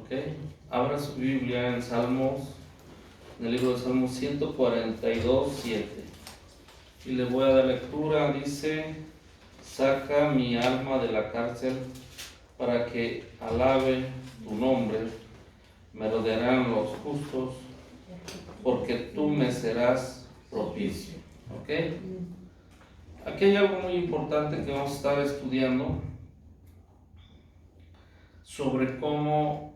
¿ok? Abra su Biblia en Salmos, en el libro de Salmos 142, 7. Y le voy a dar lectura. Dice: saca mi alma de la cárcel para que alabe tu nombre. Me rodearán los justos, porque tú me serás propicio. ¿Ok? Aquí hay algo muy importante que vamos a estar estudiando sobre cómo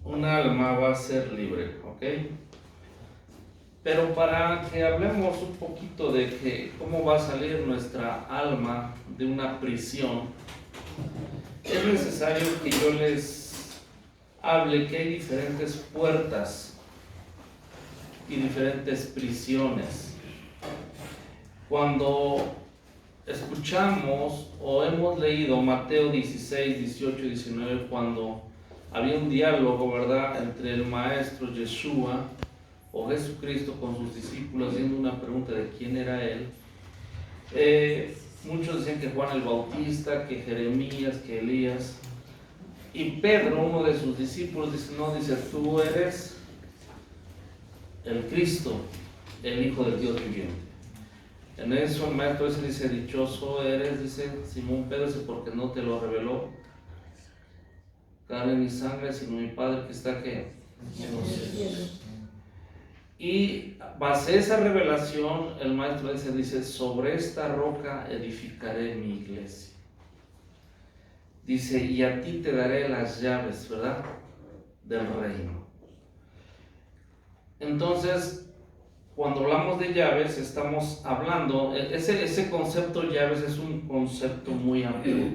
un alma va a ser libre, ¿ok? Pero para que hablemos un poquito de que cómo va a salir nuestra alma de una prisión, es necesario que yo les hable que hay diferentes puertas y diferentes prisiones. Cuando escuchamos o hemos leído Mateo 16, 18 y 19, cuando había un diálogo, ¿verdad?, entre el maestro Yeshua o Jesucristo con sus discípulos, haciendo una pregunta de quién era él. Muchos decían que Juan el Bautista, que Jeremías, que Elías. Y Pedro, uno de sus discípulos, dice: no, dice, tú eres el Cristo, el Hijo del Dios viviente. En eso el maestro ese dice: dichoso eres, dice Simón Pedro, dice, porque no te lo reveló carne ni sangre, sino mi Padre que está aquí en los cielos. Y base esa revelación, el maestro dice: sobre esta roca edificaré mi iglesia. Dice: y a ti te daré las llaves, ¿verdad?, del reino. Entonces, cuando hablamos de llaves, estamos hablando, ese concepto llaves es un concepto muy amplio,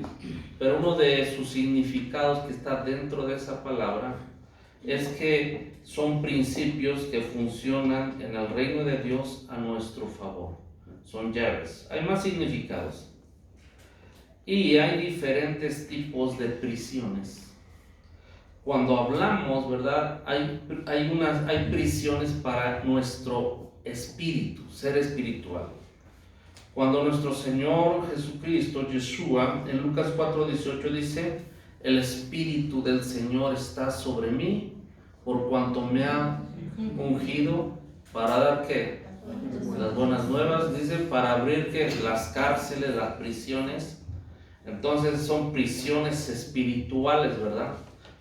pero uno de sus significados que está dentro de esa palabra es que son principios que funcionan en el reino de Dios a nuestro favor. Son llaves. Hay más significados. Y hay diferentes tipos de prisiones. Cuando hablamos, ¿verdad?, hay prisiones para nuestro espíritu, ser espiritual. Cuando nuestro Señor Jesucristo, Yeshua, en Lucas 4:18 dice: el Espíritu del Señor está sobre mí, por cuanto me ha ungido para dar, ¿qué?, las buenas nuevas, dice, para abrir, ¿qué?, las cárceles, las prisiones. Entonces son prisiones espirituales, ¿verdad?,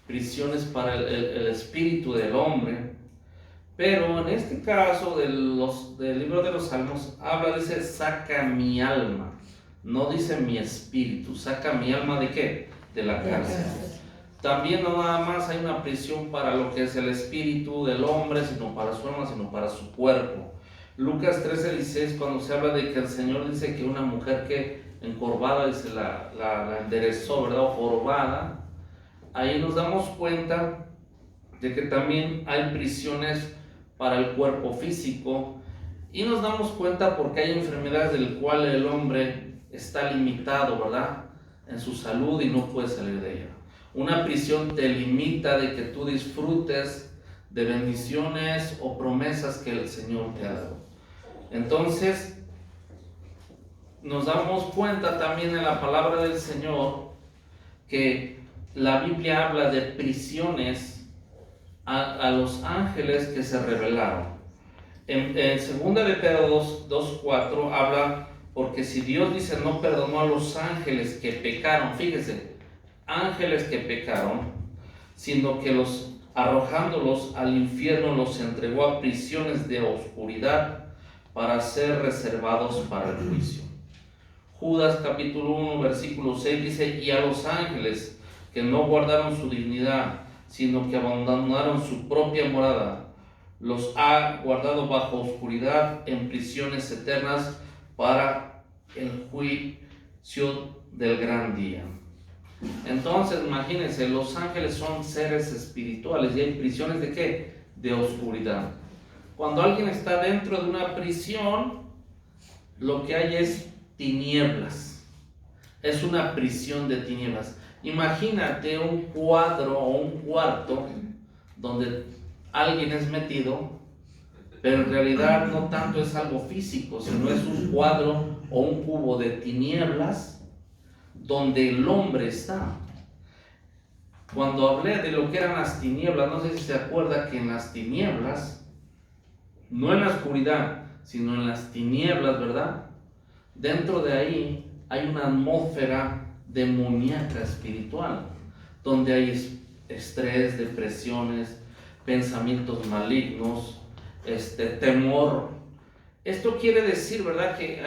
prisiones para el espíritu del hombre. Pero en este caso del libro de los Salmos habla, dice: saca mi alma, no dice mi espíritu. Saca mi alma ¿de qué? De la cárcel. También no nada más hay una prisión para lo que es el espíritu del hombre, sino para su alma, sino para su cuerpo. Lucas 13:16, cuando se habla de que el Señor dice que una mujer que encorvada, dice, la enderezó, ¿verdad?, o jorobada. Ahí nos damos cuenta de que también hay prisiones para el cuerpo físico, y nos damos cuenta porque hay enfermedades del cual el hombre está limitado, ¿verdad?, en su salud y no puede salir de ella. Una prisión te limita de que tú disfrutes de bendiciones o promesas que el Señor te ha dado. Entonces, nos damos cuenta también en la palabra del Señor que la Biblia habla de prisiones a los ángeles que se rebelaron. En 2 de Pedro 2:4 habla, porque si Dios dice no perdonó a los ángeles que pecaron, fíjese, ángeles que pecaron, sino que arrojándolos al infierno los entregó a prisiones de oscuridad para ser reservados para el juicio. Judas capítulo 1 versículo 6 dice: y a los ángeles que no guardaron su dignidad, sino que abandonaron su propia morada, los ha guardado bajo oscuridad en prisiones eternas para el juicio del gran día. Entonces, imagínense, los ángeles son seres espirituales y hay prisiones ¿de qué? De oscuridad. Cuando alguien está dentro de una prisión, lo que hay es tinieblas. Es una prisión de tinieblas. Imagínate un cuadro o un cuarto donde alguien es metido, pero en realidad no tanto es algo físico, sino es un cuadro o un cubo de tinieblas donde el hombre está. Cuando hablé de lo que eran las tinieblas, no sé si se acuerda que en las tinieblas, no en la oscuridad, sino en las tinieblas, ¿verdad? Dentro de ahí hay una atmósfera demoníaca espiritual, donde hay estrés, depresiones, pensamientos malignos, temor. Esto quiere decir, ¿verdad?, que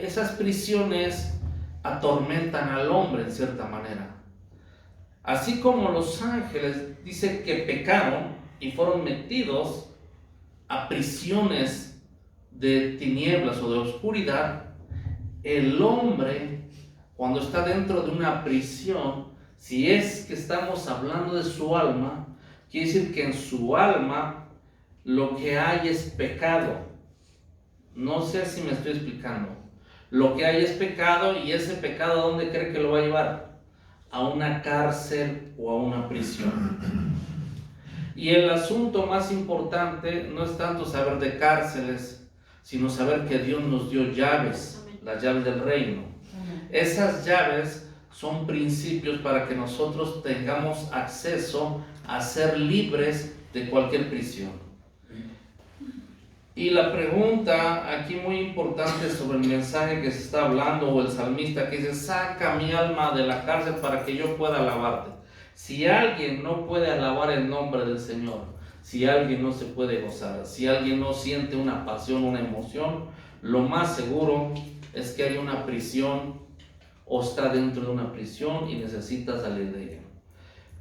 esas prisiones atormentan al hombre en cierta manera. Así como los ángeles dice que pecaron y fueron metidos a prisiones de tinieblas o de oscuridad, el hombre, cuando está dentro de una prisión, si es que estamos hablando de su alma, quiere decir que en su alma lo que hay es pecado. No sé si me estoy explicando. Lo que hay es pecado, y ese pecado, ¿a dónde cree que lo va a llevar? A una cárcel o a una prisión. Y el asunto más importante no es tanto saber de cárceles, sino saber que Dios nos dio llaves, las llaves del reino. Esas llaves son principios para que nosotros tengamos acceso a ser libres de cualquier prisión. Y la pregunta aquí muy importante sobre el mensaje que se está hablando, o el salmista que dice: saca mi alma de la cárcel para que yo pueda alabarte. Si alguien no puede alabar el nombre del Señor, si alguien no se puede gozar, si alguien no siente una pasión, una emoción, lo más seguro es que hay una prisión, o está dentro de una prisión y necesita salir de ella.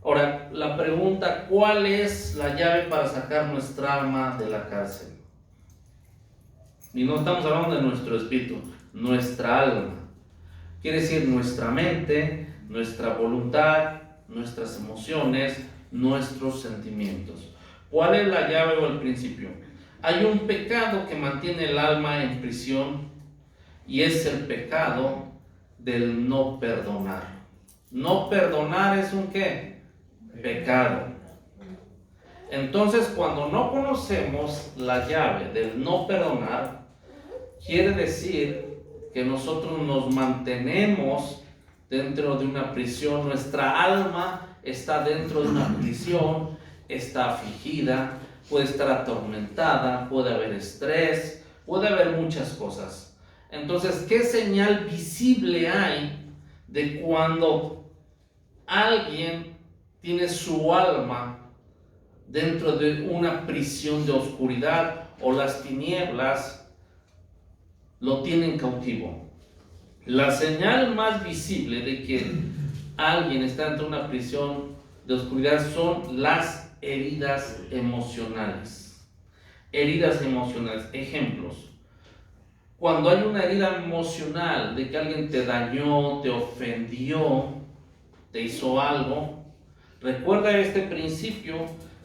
Ahora, la pregunta: ¿cuál es la llave para sacar nuestra alma de la cárcel? Y no estamos hablando de nuestro espíritu, nuestra alma. Quiere decir nuestra mente, nuestra voluntad, nuestras emociones, nuestros sentimientos. ¿Cuál es la llave o el principio? Hay un pecado que mantiene el alma en prisión, y es el pecado del no perdonar. No perdonar es un ¿qué? Pecado. Entonces, cuando no conocemos la llave del no perdonar, quiere decir que nosotros nos mantenemos dentro de una prisión. Nuestra alma está dentro de una prisión, está afligida, puede estar atormentada, puede haber estrés, puede haber muchas cosas. Entonces, ¿qué señal visible hay de cuando alguien tiene su alma dentro de una prisión de oscuridad, o las tinieblas lo tienen cautivo? La señal más visible de que alguien está dentro de una prisión de oscuridad son las heridas emocionales. Heridas emocionales. Ejemplos: cuando hay una herida emocional de que alguien te dañó, te ofendió, te hizo algo, recuerda este principio,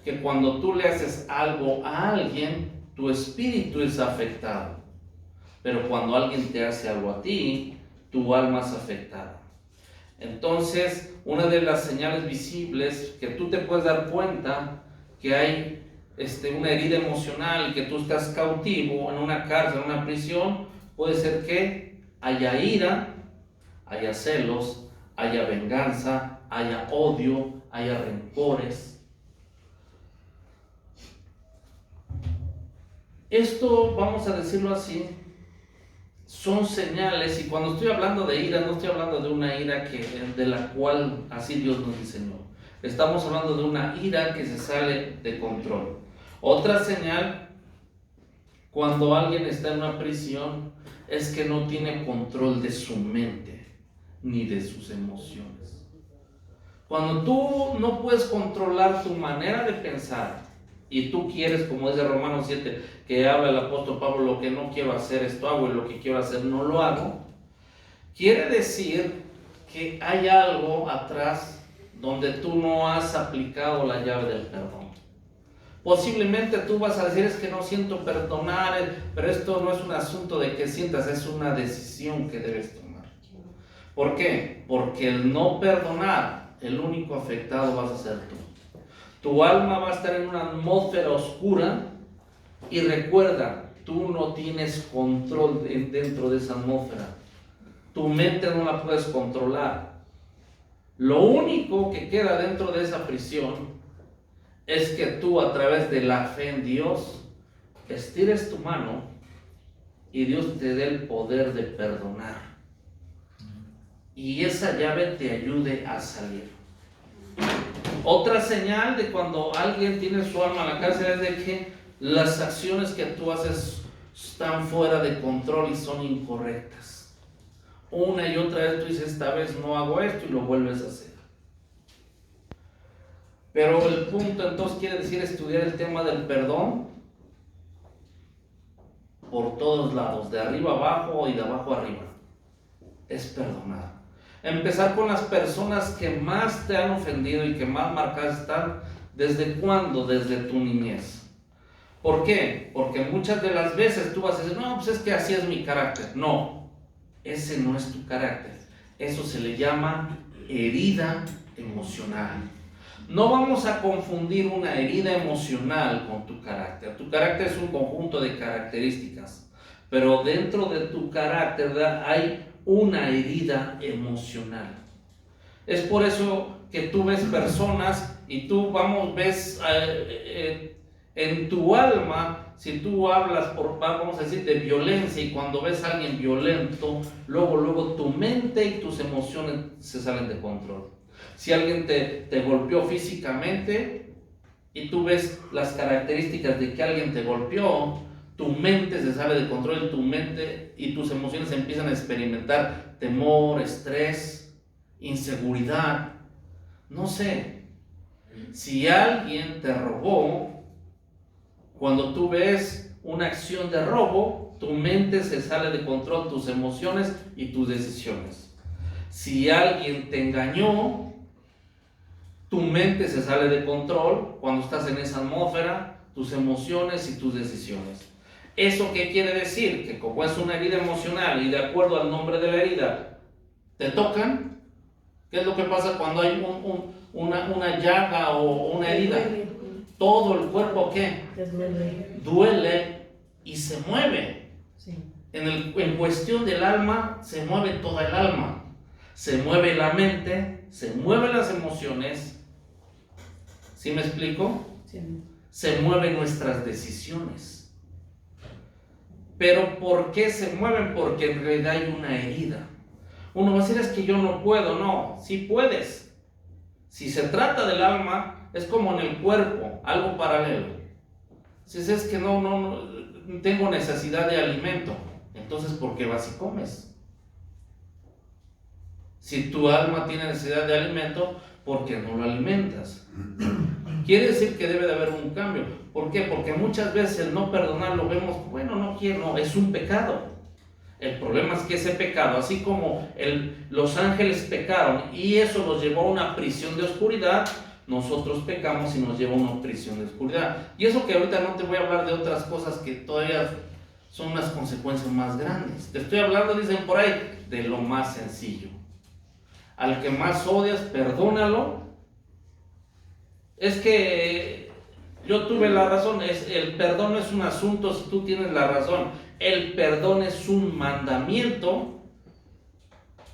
que cuando tú le haces algo a alguien, tu espíritu es afectado. Pero cuando alguien te hace algo a ti, tu alma es afectada. Entonces, una de las señales visibles que tú te puedes dar cuenta que hay una herida emocional y que tú estás cautivo en una cárcel, en una prisión, puede ser que haya ira, haya celos, haya venganza, haya odio, haya rencores. Esto, vamos a decirlo así, son señales. Y cuando estoy hablando de ira, no estoy hablando de una ira de la cual así Dios nos diseñó. Estamos hablando de una ira que se sale de control. Otra señal, cuando alguien está en una prisión, es que no tiene control de su mente ni de sus emociones. Cuando tú no puedes controlar tu manera de pensar, y tú quieres, como dice Romanos 7, que habla el apóstol Pablo: lo que no quiero hacer, esto hago, y lo que quiero hacer no lo hago, quiere decir que hay algo atrás donde tú no has aplicado la llave del perdón. Posiblemente tú vas a decir: es que no siento perdonar, pero esto no es un asunto de que sientas, es una decisión que debes tomar. ¿Por qué? Porque el no perdonar, el único afectado vas a ser tú. Tu alma va a estar en una atmósfera oscura, y recuerda, tú no tienes control dentro de esa atmósfera. Tu mente no la puedes controlar. Lo único que queda dentro de esa prisión es que tú, a través de la fe en Dios, estires tu mano y Dios te dé el poder de perdonar. Y esa llave te ayude a salir. Otra señal de cuando alguien tiene su alma en la cárcel es de que las acciones que tú haces están fuera de control y son incorrectas. Una y otra vez tú dices, esta vez no hago esto, y lo vuelves a hacer. Pero el punto entonces quiere decir estudiar el tema del perdón por todos lados, de arriba abajo y de abajo arriba. Es perdonar. Empezar con las personas que más te han ofendido y que más marcadas están. ¿Desde cuándo? Desde tu niñez. ¿Por qué? Porque muchas de las veces tú vas a decir, no, pues es que así es mi carácter. No, ese no es tu carácter. Eso se le llama herida emocional. No vamos a confundir una herida emocional con tu carácter. Tu carácter es un conjunto de características, pero dentro de tu carácter, ¿verdad?, hay una herida emocional. Es por eso que tú ves personas y tú, ves en tu alma, si tú hablas, vamos a decir, de violencia, y cuando ves a alguien violento, luego tu mente y tus emociones se salen de control. Si alguien te golpeó físicamente y tú ves las características de que alguien te golpeó, tu mente se sale de control y tu mente y tus emociones empiezan a experimentar temor, estrés, inseguridad. No sé, si alguien te robó, cuando tú ves una acción de robo, tu mente se sale de control, tus emociones y tus decisiones. Si alguien te engañó, tu mente se sale de control cuando estás en esa atmósfera, tus emociones y tus decisiones. ¿Eso qué quiere decir? Que como es una herida emocional y de acuerdo al nombre de la herida, te tocan. ¿Qué es lo que pasa cuando hay una llaga o una herida? Todo el cuerpo, ¿qué? Duele y se mueve. Sí. En cuestión del alma, se mueve toda el alma. Se mueve la mente, se mueven las emociones. ¿Sí me explico? Sí. Se mueven nuestras decisiones. Pero ¿por qué se mueven? Porque en realidad hay una herida. Uno va a decir, es que yo no puedo. No, sí puedes. Si se trata del alma, es como en el cuerpo, algo paralelo. Si es que no tengo necesidad de alimento, entonces ¿por qué vas y comes? Si tu alma tiene necesidad de alimento, ¿por qué no lo alimentas? Quiere decir que debe de haber un cambio. ¿Por qué? Porque muchas veces el no perdonar lo vemos, bueno, no quiero, no, es un pecado. El problema es que ese pecado, así como los ángeles pecaron y eso los llevó a una prisión de oscuridad, nosotros pecamos y nos lleva a una prisión de oscuridad. Y eso que ahorita no te voy a hablar de otras cosas que todavía son unas consecuencias más grandes. Te estoy hablando, dicen por ahí, de lo más sencillo. Al que más odias, perdónalo. Es que yo tuve la razón, el perdón no es un asunto si tú tienes la razón. El perdón es un mandamiento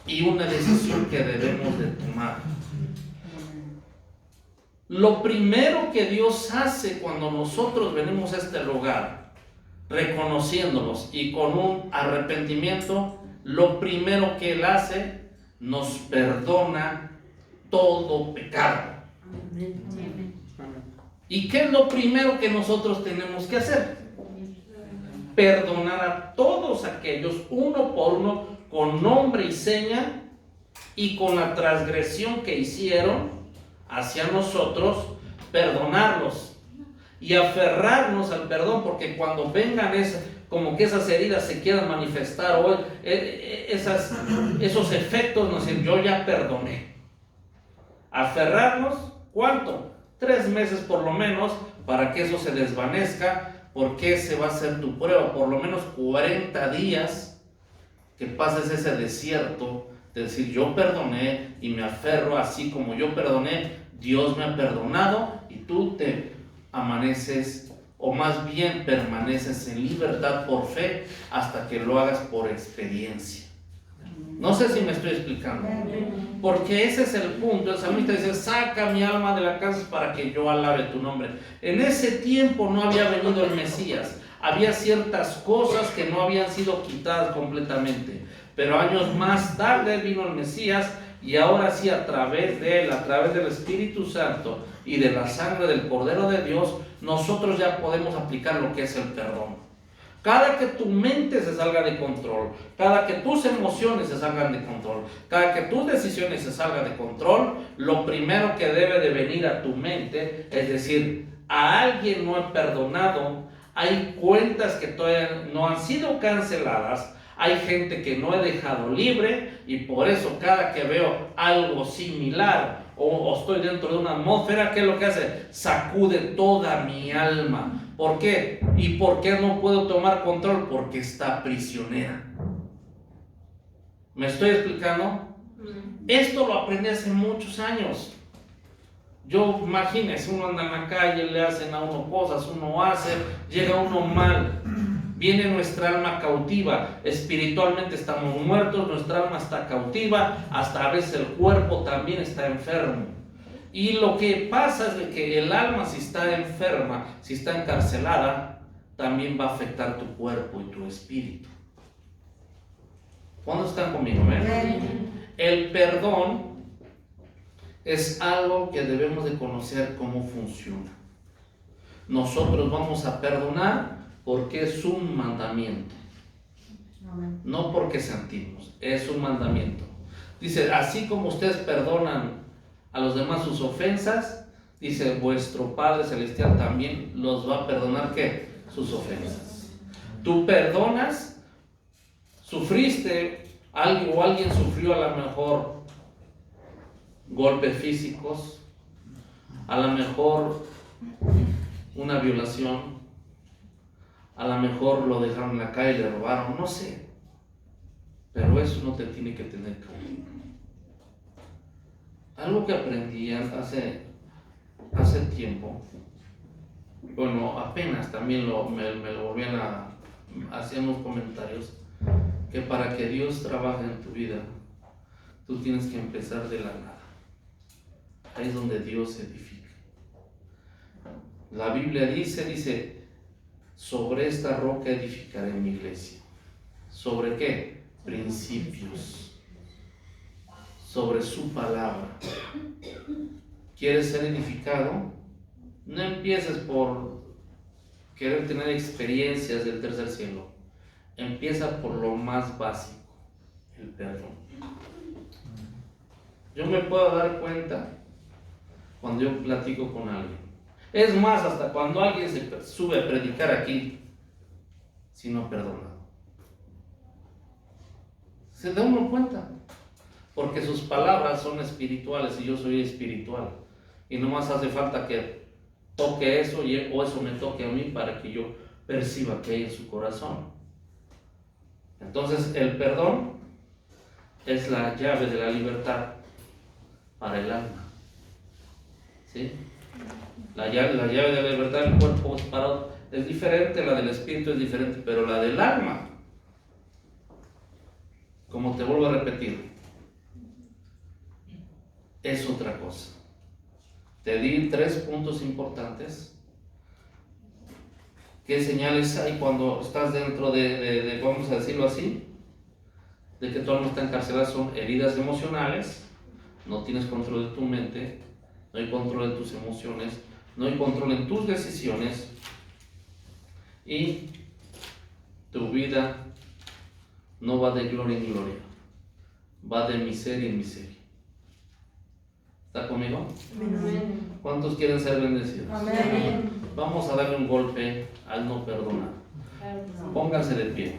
y una decisión que debemos de tomar. Lo primero que Dios hace cuando nosotros venimos a este lugar, reconociéndonos y con un arrepentimiento, lo primero que Él hace, nos perdona todo pecado. ¿Y qué es lo primero que nosotros tenemos que hacer? Perdonar a todos aquellos, uno por uno, con nombre y seña y con la transgresión que hicieron hacia nosotros, perdonarlos y aferrarnos al perdón, porque cuando vengan como que esas heridas se quieran manifestar o esos efectos, nos dicen, yo ya perdoné. Aferrarnos, ¿cuánto? 3 meses por lo menos, para que eso se desvanezca, porque ese va a ser tu prueba, por lo menos 40 días que pases ese desierto, de decir, yo perdoné y me aferro así como yo perdoné, Dios me ha perdonado y tú te amaneces, o más bien permaneces en libertad por fe hasta que lo hagas por experiencia. No sé si me estoy explicando. Porque ese es el punto. El salmista dice: saca mi alma de la cárcel para que yo alabe tu nombre. En ese tiempo no había venido el Mesías. Había ciertas cosas que no habían sido quitadas completamente. Pero años más tarde vino el Mesías, y ahora sí, a través de él, a través del Espíritu Santo y de la sangre del Cordero de Dios, nosotros ya podemos aplicar lo que es el perdón. Cada que tu mente se salga de control, cada que tus emociones se salgan de control, cada que tus decisiones se salgan de control, lo primero que debe de venir a tu mente es decir: a alguien no he perdonado, hay cuentas que todavía no han sido canceladas, hay gente que no he dejado libre, y por eso cada que veo algo similar o estoy dentro de una atmósfera, ¿qué es lo que hace? Sacude toda mi alma. ¿Por qué? ¿Y por qué no puedo tomar control? Porque está prisionera. ¿Me estoy explicando? Esto lo aprendí hace muchos años. Yo, imagínense, uno anda en la calle, le hacen a uno cosas, uno hace, llega uno mal. Viene nuestra alma cautiva, espiritualmente estamos muertos, nuestra alma está cautiva, hasta a veces el cuerpo también está enfermo. Y lo que pasa es de que el alma, si está enferma, si está encarcelada, también va a afectar tu cuerpo y tu espíritu. ¿Cuándo están conmigo? El perdón es algo que debemos de conocer cómo funciona. Nosotros vamos a perdonar porque es un mandamiento, no porque sentimos, es un mandamiento. Dice: así como ustedes perdonan a los demás sus ofensas, dice, vuestro Padre Celestial también los va a perdonar, ¿qué? Sus ofensas. Tú perdonas, sufriste algo, o alguien sufrió a lo mejor golpes físicos, a lo mejor una violación, a lo mejor lo dejaron en la calle, le robaron, no sé, pero eso no te tiene que tener cariño. Algo que aprendí hace tiempo, bueno, apenas también me lo volvían a hacer unos comentarios, que para que Dios trabaje en tu vida, tú tienes que empezar de la nada. Ahí es donde Dios se edifica. La Biblia dice, sobre esta roca edificaré mi iglesia. ¿Sobre qué? Principios. Sobre su palabra. ¿Quieres ser edificado? No empieces por querer tener experiencias del tercer cielo. Empieza por lo más básico, el perdón. Yo me puedo dar cuenta cuando yo platico con alguien. Es más, hasta cuando alguien se sube a predicar aquí, si no perdona. Se da uno cuenta. Porque sus palabras son espirituales y yo soy espiritual. Y no más hace falta que toque eso o eso me toque a mí para que yo perciba que hay en su corazón. Entonces el perdón es la llave de la libertad para el alma. ¿Sí? La llave de la libertad del cuerpo es diferente, la del espíritu es diferente, pero la del alma, como te vuelvo a repetir, es otra cosa. Te di 3 puntos importantes. ¿Qué señales hay cuando estás dentro de vamos a decirlo así, de que tu alma está encarcelada? Son heridas emocionales, no tienes control de tu mente, no hay control de tus emociones, no hay control en tus decisiones, y tu vida no va de gloria en gloria, va de miseria en miseria. ¿Está conmigo? Amén. ¿Cuántos quieren ser bendecidos? Amén. Vamos a darle un golpe al no perdonar. Pónganse de pie.